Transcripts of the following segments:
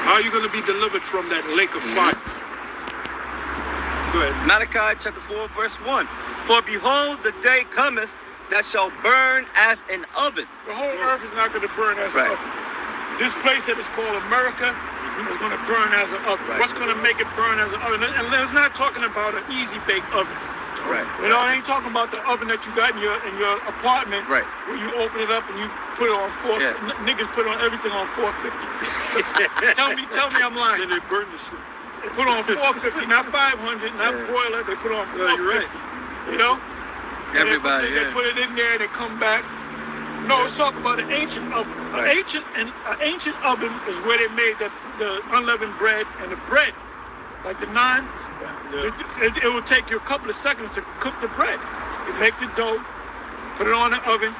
How are you going to be delivered from that lake of fire? Go ahead. Malachi chapter 4, verse 1. For behold, the day cometh that shall burn as an oven. The whole earth is not going to burn as an oven. This place that is called America is going to burn as an oven. What's going to make it burn as an oven? And it's not talking about an easy bake oven. You know, I ain't talking about the oven that you got in your apartment where you open it up and you put it on 450. Niggas put on everything on 450. tell me I'm lying. Then they burn the shit. They put on 450, not 500, not broiler. They put on 450. You're right. You know? Everybody, they put it in there and they come back. No, it's talking about an ancient oven. An ancient oven is where they made the unleavened bread and the bread, like the naan. It will take you a couple of seconds to cook the bread. You make the dough, put it on the oven.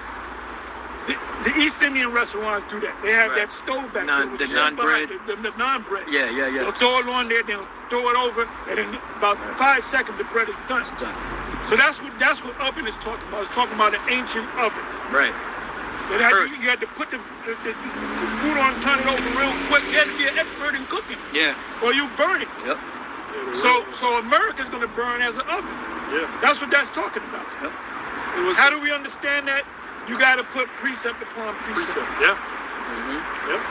The East Indian restaurants do that. They have that stove back there. The naan bread. The naan bread. Yeah. They'll throw it on there, they'll throw it over, and in about 5 seconds the bread is done. It's done. So that's what oven is talking about. It's talking about an ancient oven. Right. You had to put the food on, turn it over real quick. You had to be an expert in cooking. Yeah. Or you burn it. Yep. So America's going to burn as an oven. Yeah. That's what that's talking about. Yep. How do we understand that? You got to put precept upon precept. Yeah. Yep.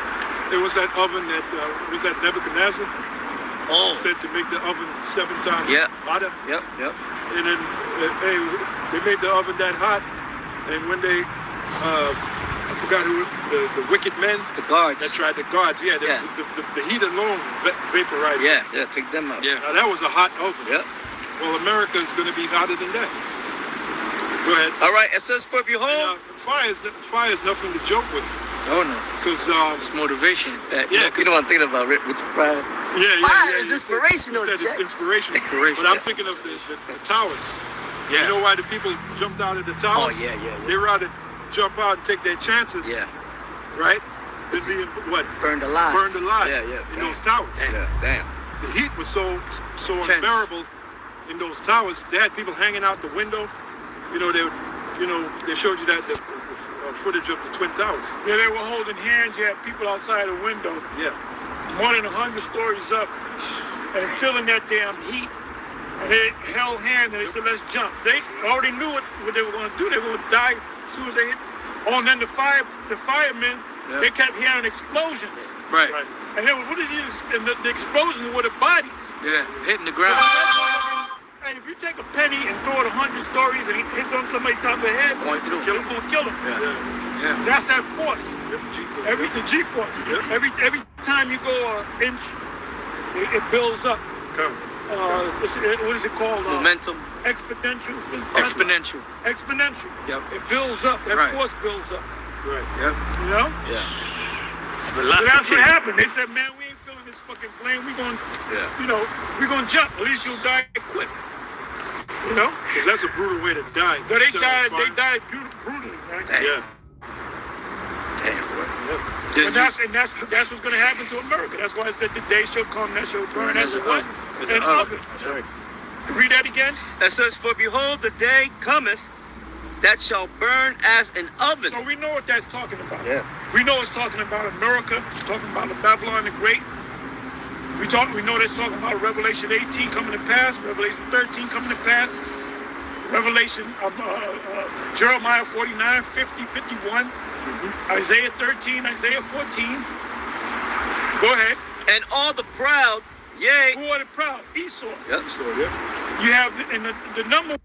There was that oven that was that Nebuchadnezzar said to make the oven 7 times hotter. Yep. And then they made the oven that hot, and when they I forgot who the wicked men, the guards that tried the heat alone vaporized. Yeah, take them out. Yeah, now, that was a hot oven. Yeah. Well, America is going to be hotter than that. Go ahead. All right, it says, for behold, fire is nothing to joke with. Oh no, because it's motivation. You know what I'm thinking about with the fire. Fire is inspirational. You said it's inspiration. But I'm thinking of the towers. Yeah. You know why the people jumped out of the towers? Oh yeah. They rather jump out and take their chances. Yeah. Right? Than being burned alive. Yeah. In those towers. Damn. The heat was so unbearable in those towers. They had people hanging out the window. You know, they showed you that the footage of the Twin Towers. Yeah, they were holding hands. You had people outside the window. Yeah. More than 100 stories up, and feeling that damn heat. And they held hands and they said, "Let's jump." They already knew what they were going to do. They were going to die as soon as they hit. Oh, and then the firemen, they kept hearing explosions. Right. And then what is and the explosions were the bodies. Yeah, hitting the ground. Hey, if you take a penny and throw it 100 stories and it hits on somebody's top of the head, it's going to kill them. Yeah. That's that force. The G-force. The G-force. Yeah. Every time you go an inch, it builds up. Okay. What is it called? Momentum. Exponential. Exponential. Yep. It builds up. That force builds up. Right. Yep. You know? Yeah. So that's what happened. They said, "Man, we ain't feeling this fucking flame. We're going to jump. At least you'll die quick." You know? Because that's a brutal way to die. No, they died brutally, man. Yeah. Damn, boy. Yeah. And that's what's going to happen to America. That's why I said the day shall come that shall burn as a what? An oven. That's right. Read that again. That says, for behold, the day cometh that shall burn as an oven. So we know what that's talking about. Yeah. We know it's talking about America. It's talking about the Babylon the Great. We know that's talking about Revelation 18 coming to pass, Revelation 13 coming to pass, Revelation Jeremiah 49, 50, 51, Isaiah 13, Isaiah 14. Go ahead. And all the proud, yea. Who are the proud? Esau. Yep. Esau, yeah. You have the number.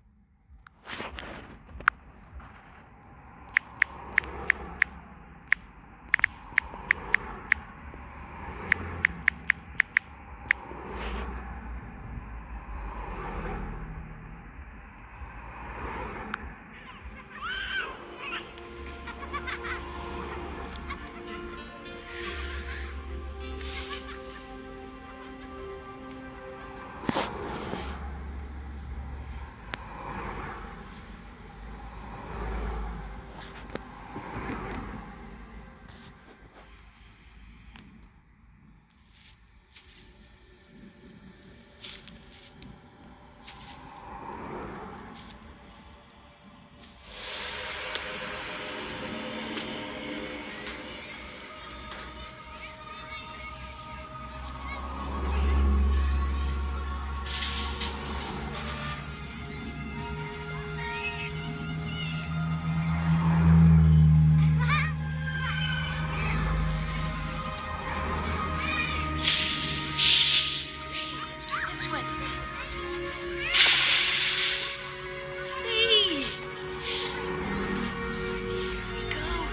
this one. Hey. Go.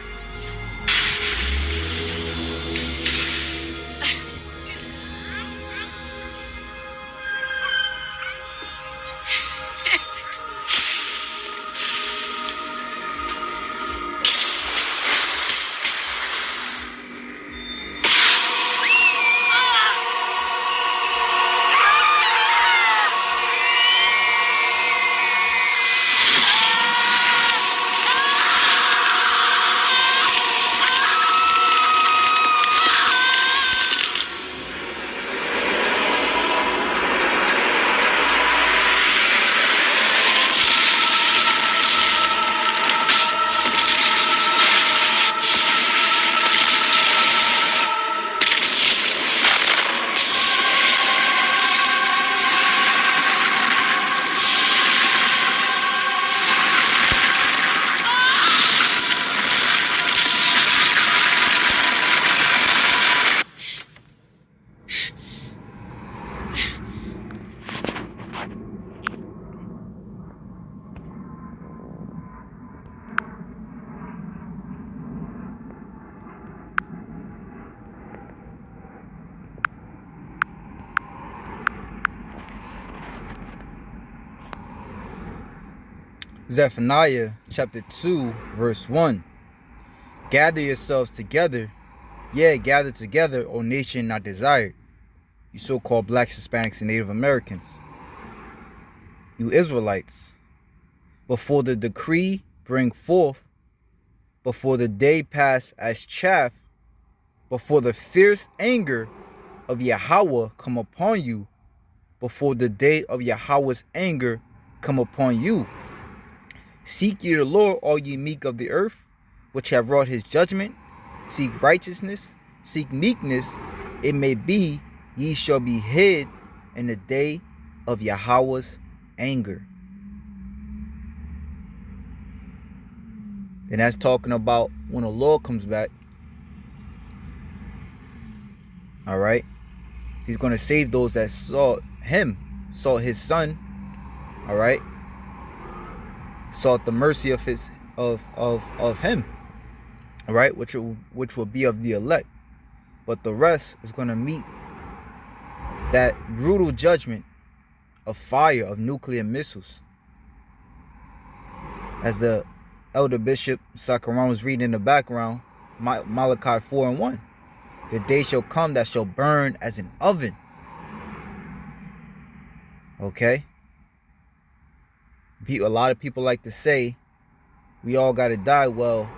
Zephaniah chapter 2 verse 1. Gather yourselves together, gather together, O nation not desired, you so-called blacks, Hispanics, and Native Americans, you Israelites, before the decree bring forth, before the day pass as chaff, before the fierce anger of Yahweh come upon you, before the day of Yahweh's anger come upon you. Seek ye the Lord, all ye meek of the earth, which have wrought his judgment. Seek righteousness, seek meekness. It may be ye shall be hid in the day of Yahweh's anger. And that's talking about when the Lord comes back. All right. He's going to save those that sought him, sought his son. All right. Sought the mercy of his of him. All right, which will be of the elect. But the rest is going to meet that brutal judgment of fire, of nuclear missiles. As the elder bishop Sakaran was reading in the background, Malachi 4:1. The day shall come that shall burn as an oven. Okay? A lot of people like to say, we all got to die. Well,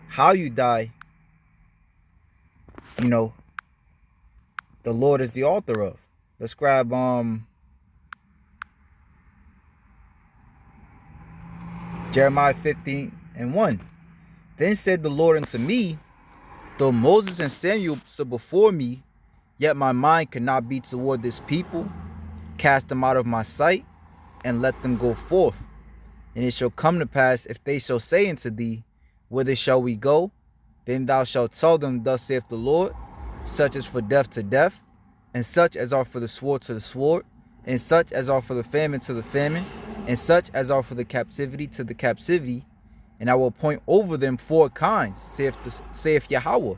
how you die, the Lord is the author of. Let's grab Jeremiah 15:1. Then said the Lord unto me, though Moses and Samuel stood before me, yet my mind could not be toward this people. Cast them out of my sight, and let them go forth. And it shall come to pass, if they shall say unto thee, whither shall we go? Then thou shalt tell them, thus saith the Lord, such as for death to death, and such as are for the sword to the sword, and such as are for the famine to the famine, and such as are for the captivity to the captivity. And I will appoint over them 4 kinds, saith Yahweh,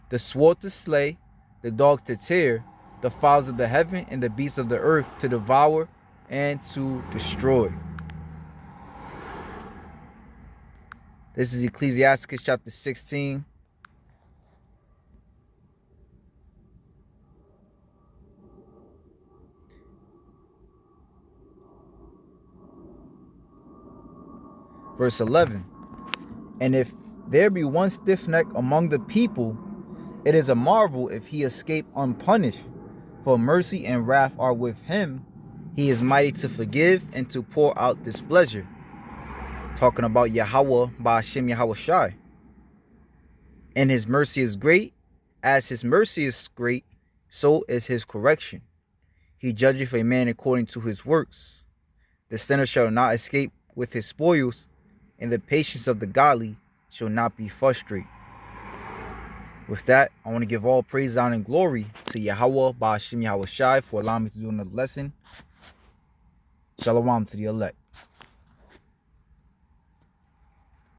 the sword to slay, the dog to tear, the fowls of the heaven, and the beasts of the earth to devour and to destroy. This is Ecclesiasticus chapter 16. Verse 11. And if there be one stiff neck among the people, it is a marvel if he escape unpunished. For mercy and wrath are with him. He is mighty to forgive and to pour out displeasure. Talking about Yahweh by Hashem Yahweh Shai. And his mercy is great. As his mercy is great, so is his correction. He judgeth a man according to his works. The sinner shall not escape with his spoils, and the patience of the godly shall not be frustrated. With that, I want to give all praise, honor, and glory to Yahweh, Ba'ashim Yahweh Shai, for allowing me to do another lesson. Shalom to the elect.